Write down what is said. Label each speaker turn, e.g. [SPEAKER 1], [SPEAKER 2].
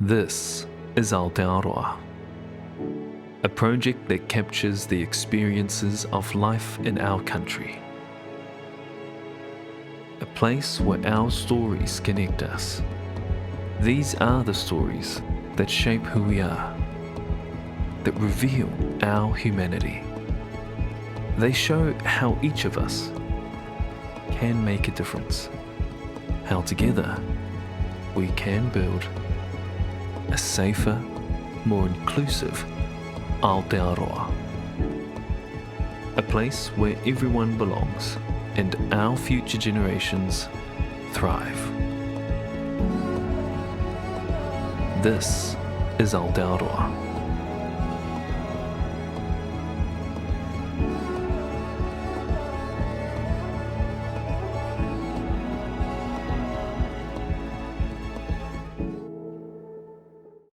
[SPEAKER 1] This is Aotearoa, a project that captures the experiences of life in our country. A place where our stories connect us. These are the stories that shape who we are, that reveal our humanity. They show how each of us can make a difference, how together we can build a safer, more inclusive Aotearoa. A place where everyone belongs and our future generations thrive. This is Aotearoa.